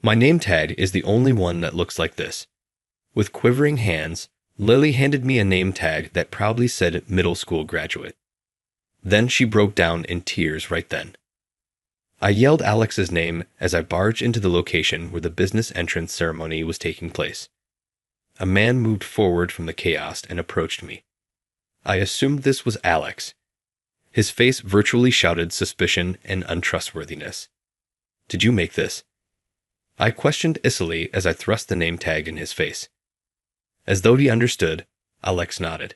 My name tag is the only one that looks like this. With quivering hands, Lily handed me a name tag that proudly said middle school graduate. Then she broke down in tears right then. I yelled Alex's name as I barged into the location where the business entrance ceremony was taking place. A man moved forward from the chaos and approached me. I assumed this was Alex. His face virtually shouted suspicion and untrustworthiness. "Did you make this?" I questioned icily as I thrust the name tag in his face. As though he understood, Alex nodded.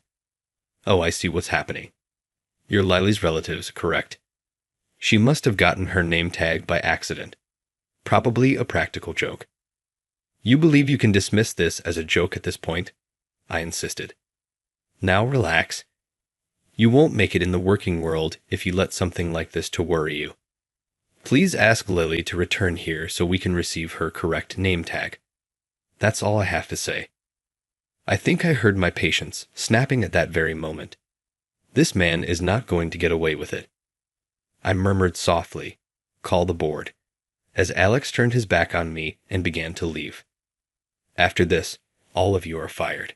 "Oh, I see what's happening. You're Lily's relatives, correct? She must have gotten her name tag by accident. Probably a practical joke." "You believe you can dismiss this as a joke at this point?" I insisted. "Now relax. You won't make it in the working world if you let something like this to worry you. Please ask Lily to return here so we can receive her correct name tag. That's all I have to say." I think I heard my patience snapping at that very moment. This man is not going to get away with it. I murmured softly, "Call the board," as Alex turned his back on me and began to leave. "After this, all of you are fired."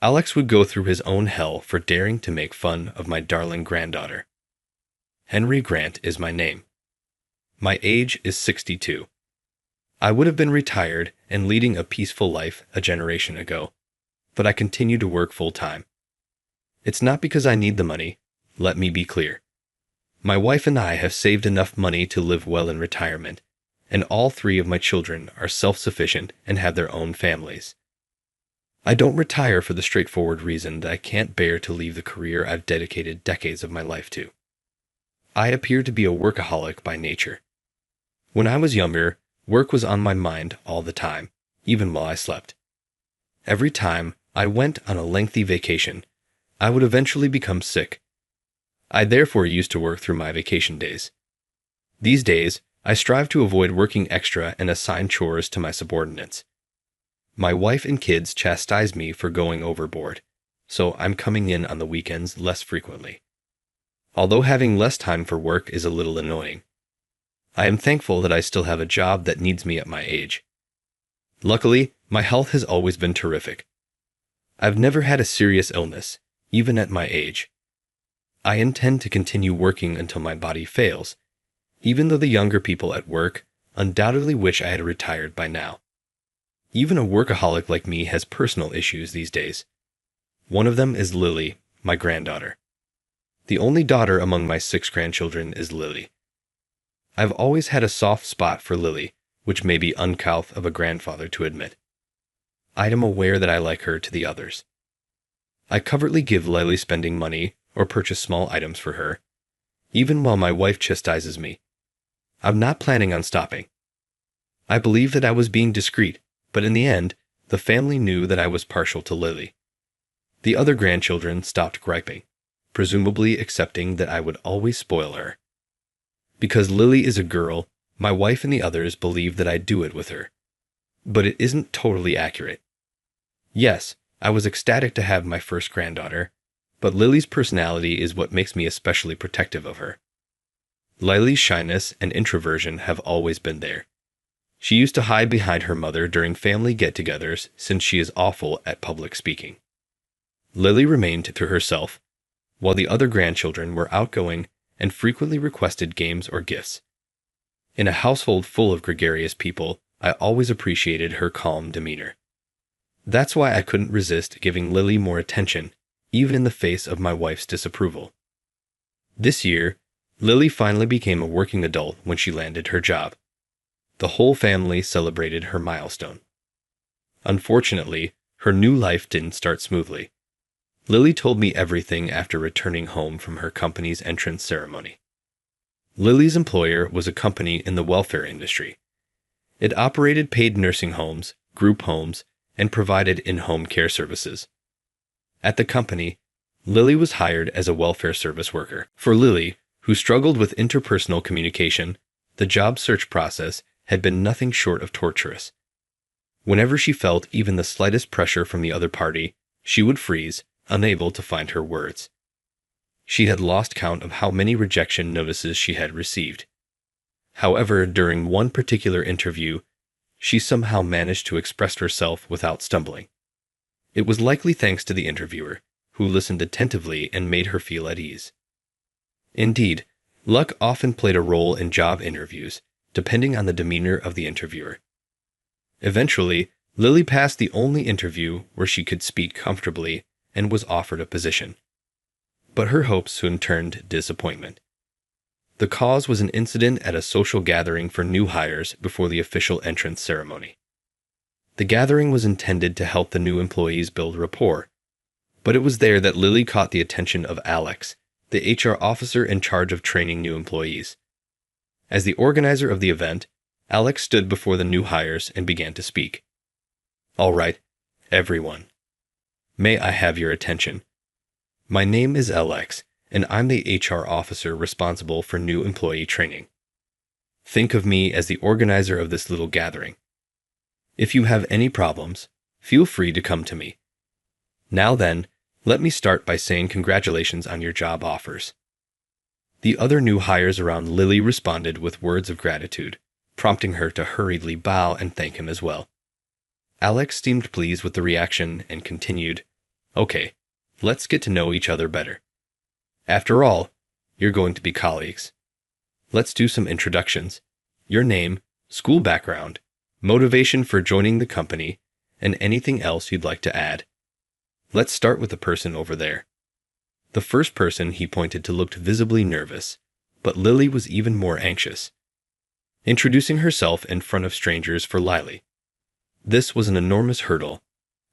Alex would go through his own hell for daring to make fun of my darling granddaughter. Henry Grant is my name. My age is 62. I would have been retired and leading a peaceful life a generation ago, but I continue to work full-time. It's not because I need the money, let me be clear. My wife and I have saved enough money to live well in retirement, and all 3 of my children are self-sufficient and have their own families. I don't retire for the straightforward reason that I can't bear to leave the career I've dedicated decades of my life to. I appear to be a workaholic by nature. When I was younger, work was on my mind all the time, even while I slept. Every time I went on a lengthy vacation, I would eventually become sick. I therefore used to work through my vacation days. These days, I strive to avoid working extra and assign chores to my subordinates. My wife and kids chastise me for going overboard, so I'm coming in on the weekends less frequently. Although having less time for work is a little annoying, I am thankful that I still have a job that needs me at my age. Luckily, my health has always been terrific. I've never had a serious illness, even at my age. I intend to continue working until my body fails, even though the younger people at work undoubtedly wish I had retired by now. Even a workaholic like me has personal issues these days. One of them is Lily, my granddaughter. The only daughter among my 6 grandchildren is Lily. I've always had a soft spot for Lily, which may be uncouth of a grandfather to admit. I am aware that I like her to the others. I covertly give Lily spending money or purchase small items for her, even while my wife chastises me. I'm not planning on stopping. I believe that I was being discreet, but in the end, the family knew that I was partial to Lily. The other grandchildren stopped griping, presumably accepting that I would always spoil her. Because Lily is a girl, my wife and the others believe that I do it with her. But it isn't totally accurate. Yes, I was ecstatic to have my first granddaughter, but Lily's personality is what makes me especially protective of her. Lily's shyness and introversion have always been there. She used to hide behind her mother during family get-togethers since she is awful at public speaking. Lily remained to herself, while the other grandchildren were outgoing and frequently requested games or gifts. In a household full of gregarious people, I always appreciated her calm demeanor. That's why I couldn't resist giving Lily more attention, even in the face of my wife's disapproval. This year, Lily finally became a working adult when she landed her job. The whole family celebrated her milestone. Unfortunately, her new life didn't start smoothly. Lily told me everything after returning home from her company's entrance ceremony. Lily's employer was a company in the welfare industry. It operated paid nursing homes, group homes, and provided in-home care services. At the company, Lily was hired as a welfare service worker. For Lily, who struggled with interpersonal communication, the job search process had been nothing short of torturous. Whenever she felt even the slightest pressure from the other party, she would freeze, unable to find her words. She had lost count of how many rejection notices she had received. However, during one particular interview, she somehow managed to express herself without stumbling. It was likely thanks to the interviewer, who listened attentively and made her feel at ease. Indeed, luck often played a role in job interviews, depending on the demeanor of the interviewer. Eventually, Lily passed the only interview where she could speak comfortably and was offered a position. But her hopes soon turned disappointment. The cause was an incident at a social gathering for new hires before the official entrance ceremony. The gathering was intended to help the new employees build rapport, but it was there that Lily caught the attention of Alex, the HR officer in charge of training new employees. As the organizer of the event, Alex stood before the new hires and began to speak. "All right, everyone. May I have your attention? My name is Alex, and I'm the HR officer responsible for new employee training. Think of me as the organizer of this little gathering. If you have any problems, feel free to come to me. Now then, let me start by saying congratulations on your job offers." The other new hires around Lily responded with words of gratitude, prompting her to hurriedly bow and thank him as well. Alex seemed pleased with the reaction and continued, "Okay, let's get to know each other better. After all, you're going to be colleagues. Let's do some introductions. Your name, school background, motivation for joining the company, and anything else you'd like to add. Let's start with the person over there." The first person he pointed to looked visibly nervous, but Lily was even more anxious. Introducing herself in front of strangers for Lily. This was an enormous hurdle.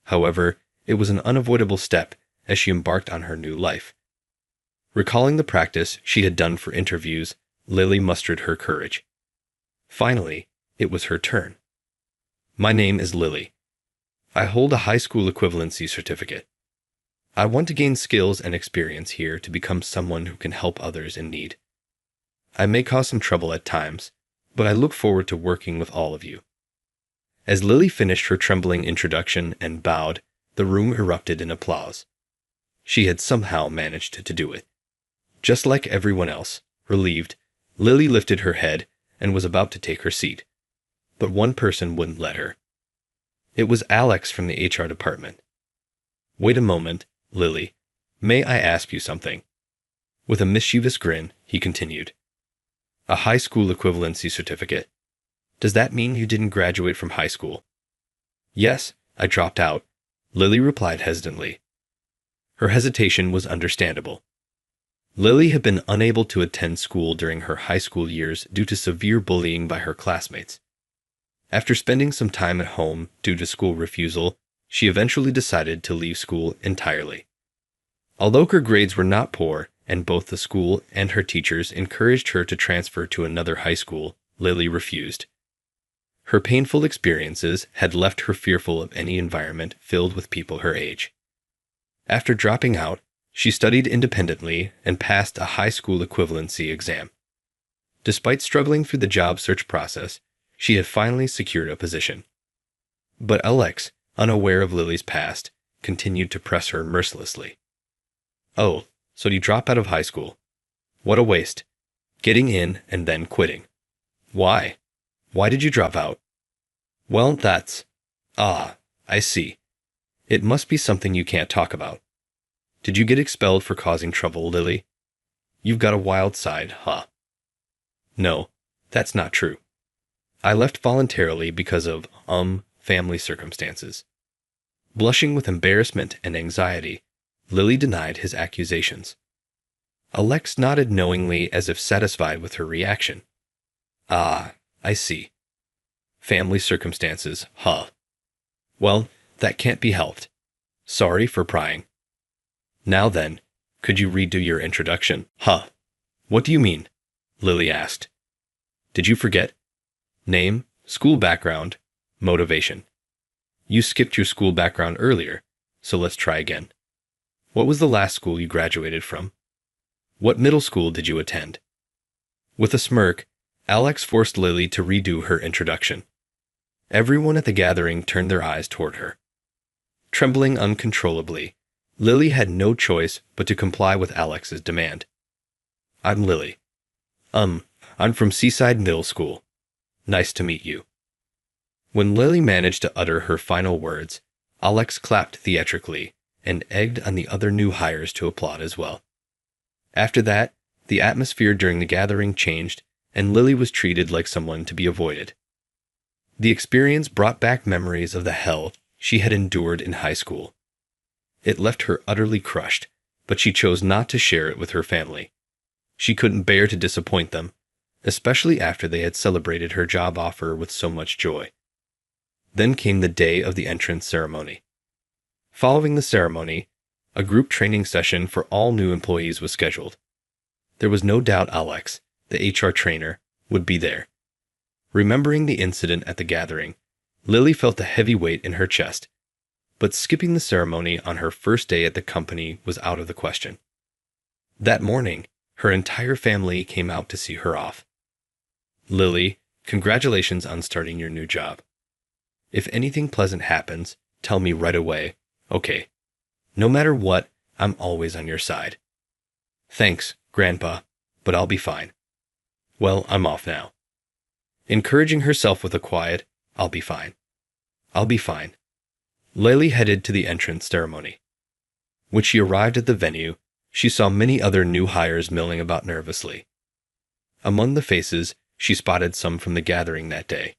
However, it was an unavoidable step as she embarked on her new life. Recalling the practice she had done for interviews, Lily mustered her courage. Finally, it was her turn. "My name is Lily. I hold a high school equivalency certificate. I want to gain skills and experience here to become someone who can help others in need. I may cause some trouble at times, but I look forward to working with all of you." As Lily finished her trembling introduction and bowed, the room erupted in applause. She had somehow managed to do it. Just like everyone else, relieved, Lily lifted her head and was about to take her seat. But one person wouldn't let her. It was Alex from the HR department. "Wait a moment, Lily. May I ask you something?" With a mischievous grin, he continued. "A high school equivalency certificate. Does that mean you didn't graduate from high school?" "Yes, I dropped out," Lily replied hesitantly. Her hesitation was understandable. Lily had been unable to attend school during her high school years due to severe bullying by her classmates. After spending some time at home due to school refusal, she eventually decided to leave school entirely. Although her grades were not poor, and both the school and her teachers encouraged her to transfer to another high school, Lily refused. Her painful experiences had left her fearful of any environment filled with people her age. After dropping out, she studied independently and passed a high school equivalency exam. Despite struggling through the job search process, she had finally secured a position. But Alex, unaware of Lily's past, continued to press her mercilessly. "Oh, so you drop out of high school. What a waste. Getting in and then quitting. Why? Why did you drop out?" "Well, that's... I see. It must be something you can't talk about. Did you get expelled for causing trouble, Lily? You've got a wild side, huh?" "No, that's not true. I left voluntarily because of, family circumstances." Blushing with embarrassment and anxiety, Lily denied his accusations. Alex nodded knowingly as if satisfied with her reaction. "Ah, I see. Family circumstances, huh? Well, that can't be helped. Sorry for prying. Now then, could you redo your introduction?" "Huh? What do you mean?" Lily asked. "Did you forget? Name, school background, motivation. You skipped your school background earlier, so let's try again. What was the last school you graduated from? What middle school did you attend?" With a smirk, Alex forced Lily to redo her introduction. Everyone at the gathering turned their eyes toward her. Trembling uncontrollably, Lily had no choice but to comply with Alex's demand. "I'm Lily. I'm from Seaside Middle School. Nice to meet you." When Lily managed to utter her final words, Alex clapped theatrically and egged on the other new hires to applaud as well. After that, the atmosphere during the gathering changed, and Lily was treated like someone to be avoided. The experience brought back memories of the hell she had endured in high school. It left her utterly crushed, but she chose not to share it with her family. She couldn't bear to disappoint them, especially after they had celebrated her job offer with so much joy. Then came the day of the entrance ceremony. Following the ceremony, a group training session for all new employees was scheduled. There was no doubt Alex, the HR trainer, would be there. Remembering the incident at the gathering, Lily felt a heavy weight in her chest, but skipping the ceremony on her first day at the company was out of the question. That morning, her entire family came out to see her off. "Lily, congratulations on starting your new job. If anything pleasant happens, tell me right away, okay? No matter what, I'm always on your side." "Thanks, Grandpa, but I'll be fine." "Well, I'm off now." Encouraging herself with a quiet, "I'll be fine. I'll be fine," Lily headed to the entrance ceremony. When she arrived at the venue, she saw many other new hires milling about nervously. Among the faces, she spotted some from the gathering that day.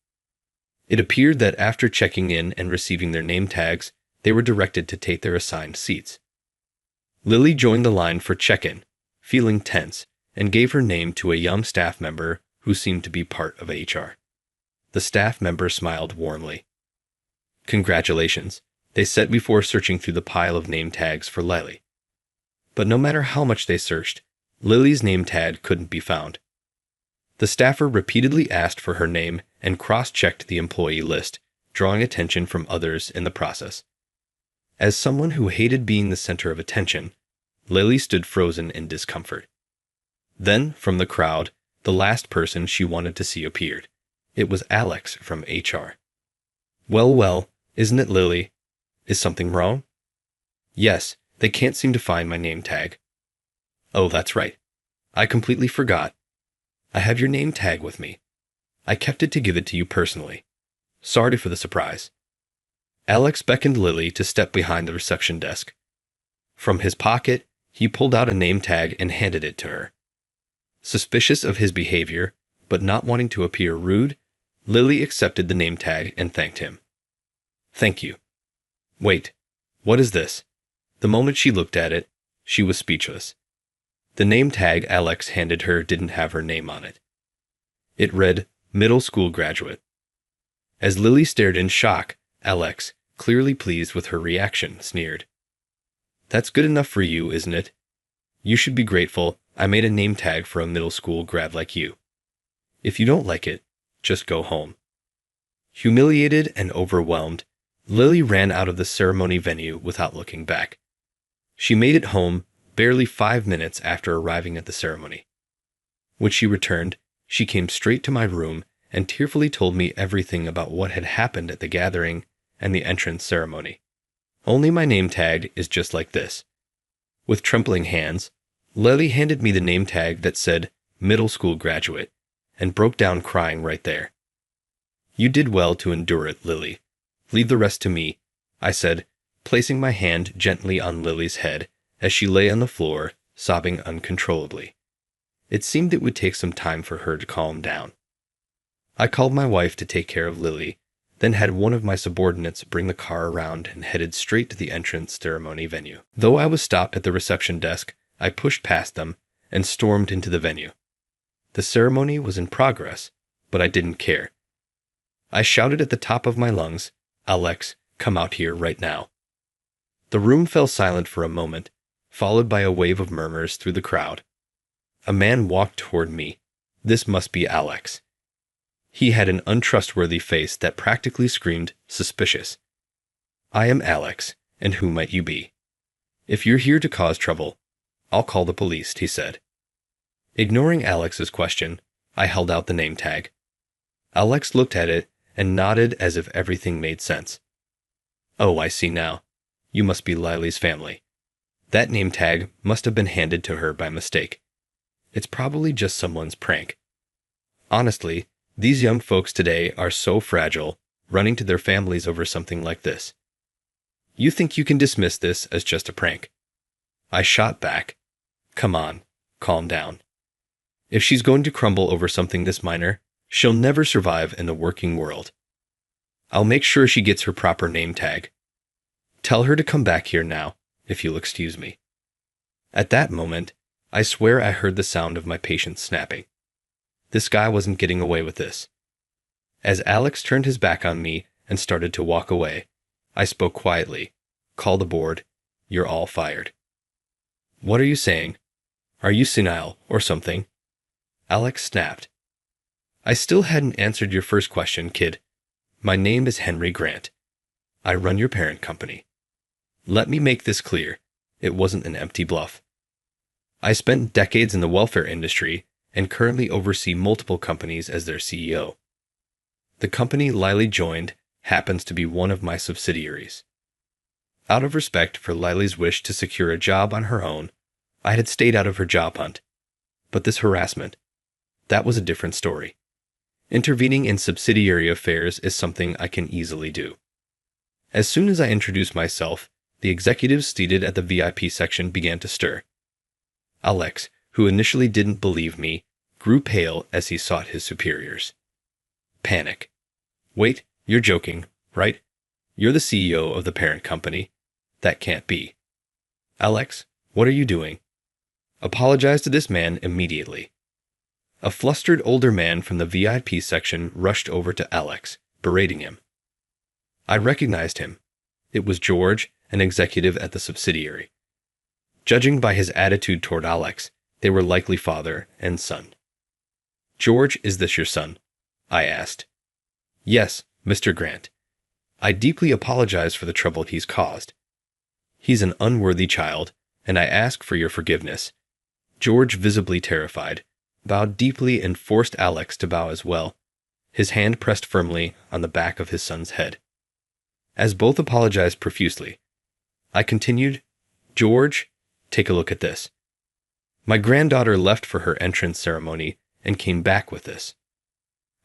It appeared that after checking in and receiving their name tags, they were directed to take their assigned seats. Lily joined the line for check-in, feeling tense, and gave her name to a young staff member who seemed to be part of HR. The staff member smiled warmly. "Congratulations," they said before searching through the pile of name tags for Lily. But no matter how much they searched, Lily's name tag couldn't be found. The staffer repeatedly asked for her name and cross-checked the employee list, drawing attention from others in the process. As someone who hated being the center of attention, Lily stood frozen in discomfort. Then, from the crowd, the last person she wanted to see appeared. It was Alex from HR. Well, isn't it, Lily? Is something wrong?" "Yes, they can't seem to find my name tag." "Oh, that's right. I completely forgot. I have your name tag with me. I kept it to give it to you personally. Sorry for the surprise." Alex beckoned Lily to step behind the reception desk. From his pocket, he pulled out a name tag and handed it to her. Suspicious of his behavior, but not wanting to appear rude, Lily accepted the name tag and thanked him. "Thank you. Wait, what is this?" The moment she looked at it, she was speechless. The name tag Alex handed her didn't have her name on it. It read, "Middle School Graduate." As Lily stared in shock, Alex, clearly pleased with her reaction, sneered. "That's good enough for you, isn't it? You should be grateful I made a name tag for a middle school grad like you. If you don't like it, just go home." Humiliated and overwhelmed, Lily ran out of the ceremony venue without looking back. She made it home barely 5 minutes after arriving at the ceremony. When she returned, she came straight to my room and tearfully told me everything about what had happened at the gathering and the entrance ceremony. Only my name tag is just like this. With trembling hands, Lily handed me the name tag that said "Middle School Graduate" and broke down crying right there. "You did well to endure it, Lily. Leave the rest to me," I said, placing my hand gently on Lily's head as she lay on the floor, sobbing uncontrollably. It seemed it would take some time for her to calm down. I called my wife to take care of Lily, then had one of my subordinates bring the car around and headed straight to the entrance ceremony venue. Though I was stopped at the reception desk, I pushed past them and stormed into the venue. The ceremony was in progress, but I didn't care. I shouted at the top of my lungs, "Alex, come out here right now." The room fell silent for a moment, followed by a wave of murmurs through the crowd. A man walked toward me. This must be Alex. He had an untrustworthy face that practically screamed suspicious. "I am Alex, and who might you be? If you're here to cause trouble, I'll call the police," he said. Ignoring Alex's question, I held out the name tag. Alex looked at it and nodded as if everything made sense. "Oh, I see now. You must be Lily's family. That name tag must have been handed to her by mistake. It's probably just someone's prank. Honestly, these young folks today are so fragile, running to their families over something like this. You think you can dismiss this as just a prank? I shot back. Come on, calm down. If she's going to crumble over something this minor, she'll never survive in the working world. I'll make sure she gets her proper name tag. Tell her to come back here now, if you'll excuse me. At that moment, I swear I heard the sound of my patient snapping. This guy wasn't getting away with this. As Alex turned his back on me and started to walk away, I spoke quietly. Call the board. You're all fired. What are you saying? Are you senile or something? Alex snapped. I still hadn't answered your first question, kid. My name is Henry Grant. I run your parent company. Let me make this clear. It wasn't an empty bluff. I spent decades in the welfare industry and currently oversee multiple companies as their CEO. The company Lily joined happens to be one of my subsidiaries. Out of respect for Lily's wish to secure a job on her own, I had stayed out of her job hunt. But this harassment, that was a different story. Intervening in subsidiary affairs is something I can easily do. As soon as I introduced myself, the executives seated at the VIP section began to stir. Alex, who initially didn't believe me, grew pale as he sought his superiors. Panic. Wait, you're joking, right? You're the CEO of the parent company. That can't be. Alex, what are you doing? Apologize to this man immediately. A flustered older man from the VIP section rushed over to Alex, berating him. I recognized him. It was George, an executive at the subsidiary. Judging by his attitude toward Alex, they were likely father and son. George, is this your son? I asked. Yes, Mr. Grant. I deeply apologize for the trouble he's caused. He's an unworthy child, and I ask for your forgiveness. George, visibly terrified, bowed deeply and forced Alex to bow as well, his hand pressed firmly on the back of his son's head. As both apologized profusely, I continued, George, take a look at this. My granddaughter left for her entrance ceremony and came back with this.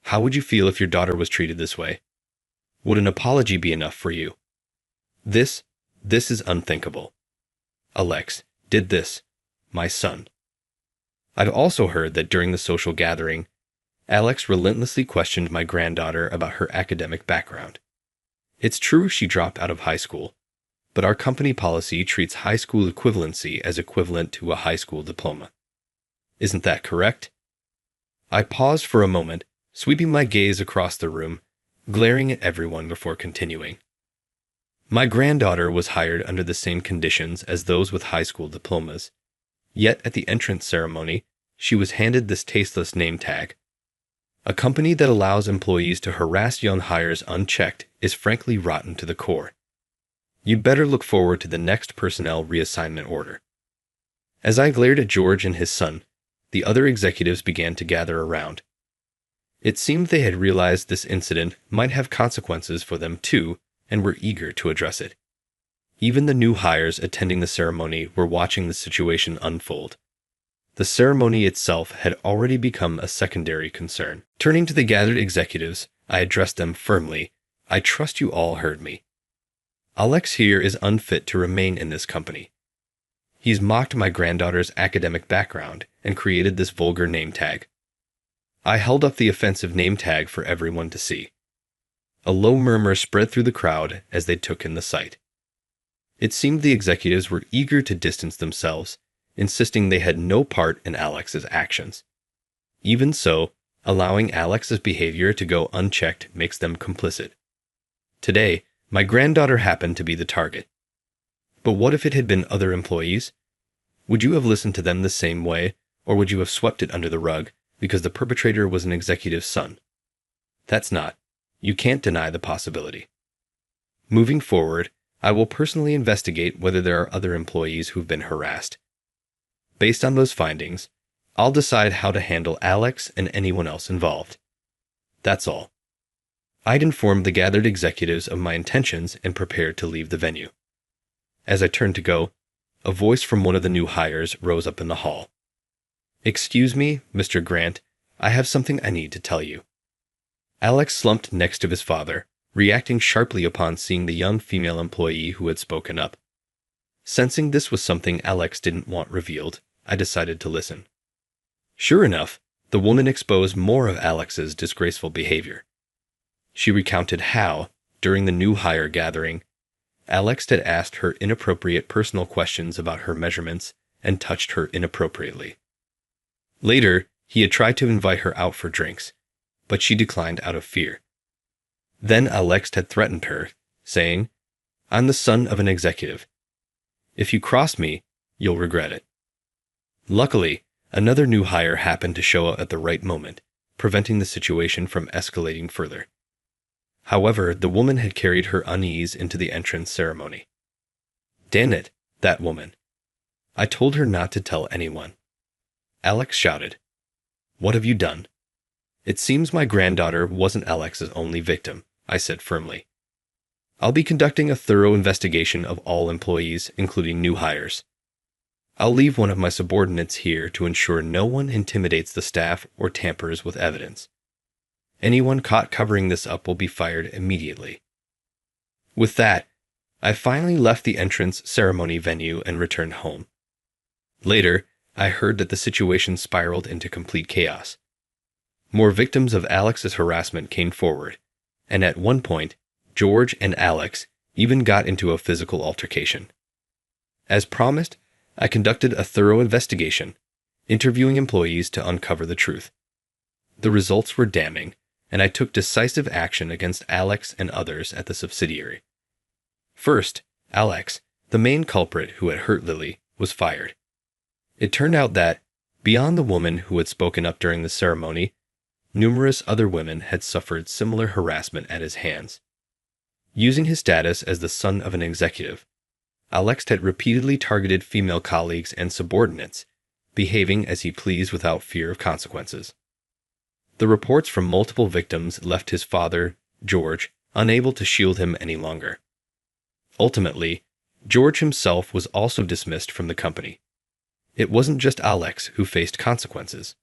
How would you feel if your daughter was treated this way? Would an apology be enough for you? This is unthinkable. Alex did this, my son. I've also heard that during the social gathering, Alex relentlessly questioned my granddaughter about her academic background. It's true she dropped out of high school, but our company policy treats high school equivalency as equivalent to a high school diploma. Isn't that correct? I paused for a moment, sweeping my gaze across the room, glaring at everyone before continuing. My granddaughter was hired under the same conditions as those with high school diplomas. Yet at the entrance ceremony, she was handed this tasteless name tag. A company that allows employees to harass young hires unchecked is frankly rotten to the core. You'd better look forward to the next personnel reassignment order. As I glared at George and his son, the other executives began to gather around. It seemed they had realized this incident might have consequences for them too, and were eager to address it. Even the new hires attending the ceremony were watching the situation unfold. The ceremony itself had already become a secondary concern. Turning to the gathered executives, I addressed them firmly. I trust you all heard me. Alex here is unfit to remain in this company. He's mocked my granddaughter's academic background and created this vulgar name tag. I held up the offensive name tag for everyone to see. A low murmur spread through the crowd as they took in the sight. It seemed the executives were eager to distance themselves, insisting they had no part in Alex's actions. Even so, allowing Alex's behavior to go unchecked makes them complicit. Today, my granddaughter happened to be the target. But what if it had been other employees? Would you have listened to them the same way, or would you have swept it under the rug because the perpetrator was an executive's son? That's not. You can't deny the possibility. Moving forward, I will personally investigate whether there are other employees who've been harassed. Based on those findings, I'll decide how to handle Alex and anyone else involved. That's all. I'd informed the gathered executives of my intentions and prepared to leave the venue. As I turned to go, a voice from one of the new hires rose up in the hall. Excuse me, Mr. Grant, I have something I need to tell you. Alex slumped next to his father, reacting sharply upon seeing the young female employee who had spoken up. Sensing this was something Alex didn't want revealed, I decided to listen. Sure enough, the woman exposed more of Alex's disgraceful behavior. She recounted how, during the new hire gathering, Alex had asked her inappropriate personal questions about her measurements and touched her inappropriately. Later, he had tried to invite her out for drinks, but she declined out of fear. Then Alex had threatened her, saying, "I'm the son of an executive. If you cross me, you'll regret it." Luckily, another new hire happened to show up at the right moment, preventing the situation from escalating further. However, the woman had carried her unease into the entrance ceremony. "Damn it, that woman. I told her not to tell anyone." Alex shouted. "What have you done?" "It seems my granddaughter wasn't Alex's only victim," I said firmly. "I'll be conducting a thorough investigation of all employees, including new hires. I'll leave one of my subordinates here to ensure no one intimidates the staff or tampers with evidence. Anyone caught covering this up will be fired immediately." With that, I finally left the entrance ceremony venue and returned home. Later, I heard that the situation spiraled into complete chaos. More victims of Alex's harassment came forward, and at one point, George and Alex even got into a physical altercation. As promised, I conducted a thorough investigation, interviewing employees to uncover the truth. The results were damning, and I took decisive action against Alex and others at the subsidiary. First, Alex, the main culprit who had hurt Lily, was fired. It turned out that, beyond the woman who had spoken up during the ceremony, numerous other women had suffered similar harassment at his hands. Using his status as the son of an executive, Alex had repeatedly targeted female colleagues and subordinates, behaving as he pleased without fear of consequences. The reports from multiple victims left his father, George, unable to shield him any longer. Ultimately, George himself was also dismissed from the company. It wasn't just Alex who faced consequences.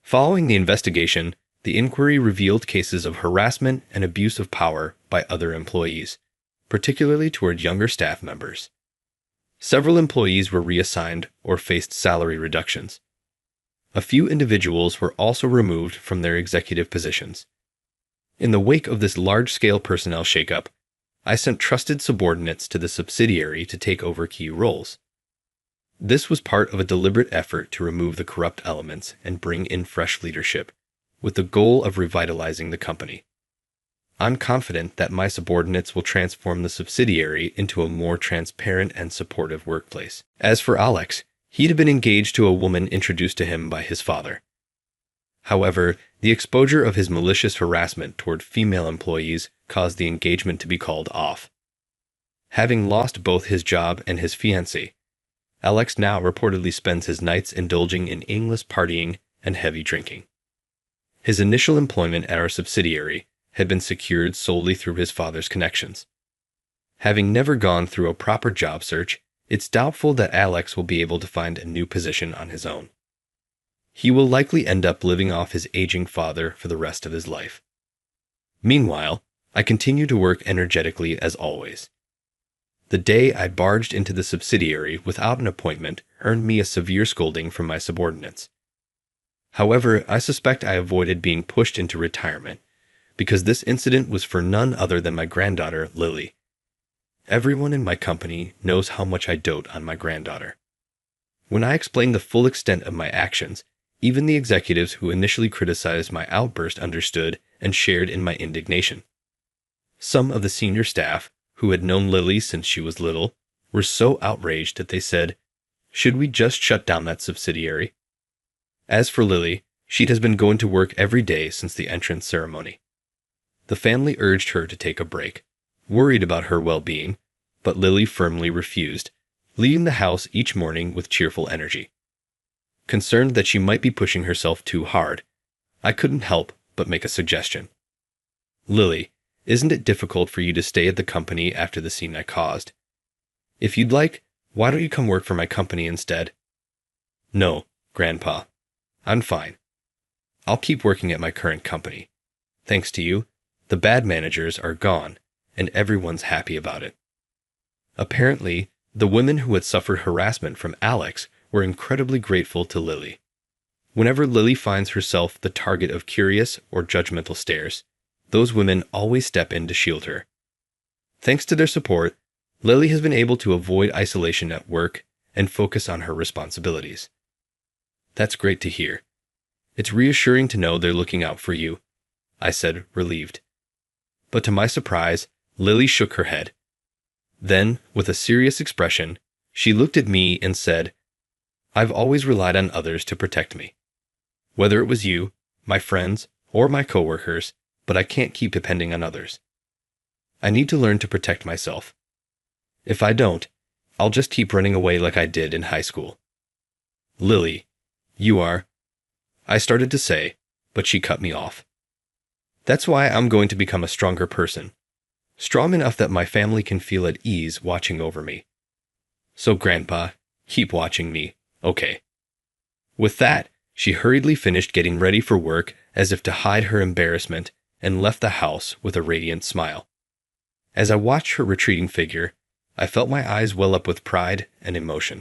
Following the investigation, the inquiry revealed cases of harassment and abuse of power by other employees, particularly toward younger staff members. Several employees were reassigned or faced salary reductions. A few individuals were also removed from their executive positions. In the wake of this large-scale personnel shakeup, I sent trusted subordinates to the subsidiary to take over key roles. This was part of a deliberate effort to remove the corrupt elements and bring in fresh leadership, with the goal of revitalizing the company. I'm confident that my subordinates will transform the subsidiary into a more transparent and supportive workplace. As for Alex, he'd been engaged to a woman introduced to him by his father. However, the exposure of his malicious harassment toward female employees caused the engagement to be called off. Having lost both his job and his fiancée, Alex now reportedly spends his nights indulging in aimless partying and heavy drinking. His initial employment at our subsidiary had been secured solely through his father's connections. Having never gone through a proper job search, it's doubtful that Alex will be able to find a new position on his own. He will likely end up living off his aging father for the rest of his life. Meanwhile, I continue to work energetically as always. The day I barged into the subsidiary without an appointment earned me a severe scolding from my subordinates. However, I suspect I avoided being pushed into retirement, because this incident was for none other than my granddaughter, Lily. Everyone in my company knows how much I dote on my granddaughter. When I explained the full extent of my actions, even the executives who initially criticized my outburst understood and shared in my indignation. Some of the senior staff, who had known Lily since she was little, were so outraged that they said, "Should we just shut down that subsidiary?" As for Lily, she has been going to work every day since the entrance ceremony. The family urged her to take a break, worried about her well-being, but Lily firmly refused, leaving the house each morning with cheerful energy. Concerned that she might be pushing herself too hard, I couldn't help but make a suggestion. "Lily, isn't it difficult for you to stay at the company after the scene I caused? If you'd like, why don't you come work for my company instead?" "No, Grandpa. I'm fine. I'll keep working at my current company. Thanks to you, The bad managers are gone, and everyone's happy about it. Apparently, the women who had suffered harassment from Alex were incredibly grateful to Lily. Whenever Lily finds herself the target of curious or judgmental stares, those women always step in to shield her. Thanks to their support, Lily has been able to avoid isolation at work and focus on her responsibilities. That's great to hear. It's reassuring to know they're looking out for you, I said, relieved. But to my surprise, Lily shook her head. Then, with a serious expression, she looked at me and said, "I've always relied on others to protect me. Whether it was you, my friends, or my coworkers, but I can't keep depending on others. I need to learn to protect myself. If I don't, I'll just keep running away like I did in high school." "Lily, you are," I started to say, but she cut me off. "That's why I'm going to become a stronger person. Strong enough that my family can feel at ease watching over me. So, Grandpa, keep watching me, okay?" With that, she hurriedly finished getting ready for work as if to hide her embarrassment and left the house with a radiant smile. As I watched her retreating figure, I felt my eyes well up with pride and emotion.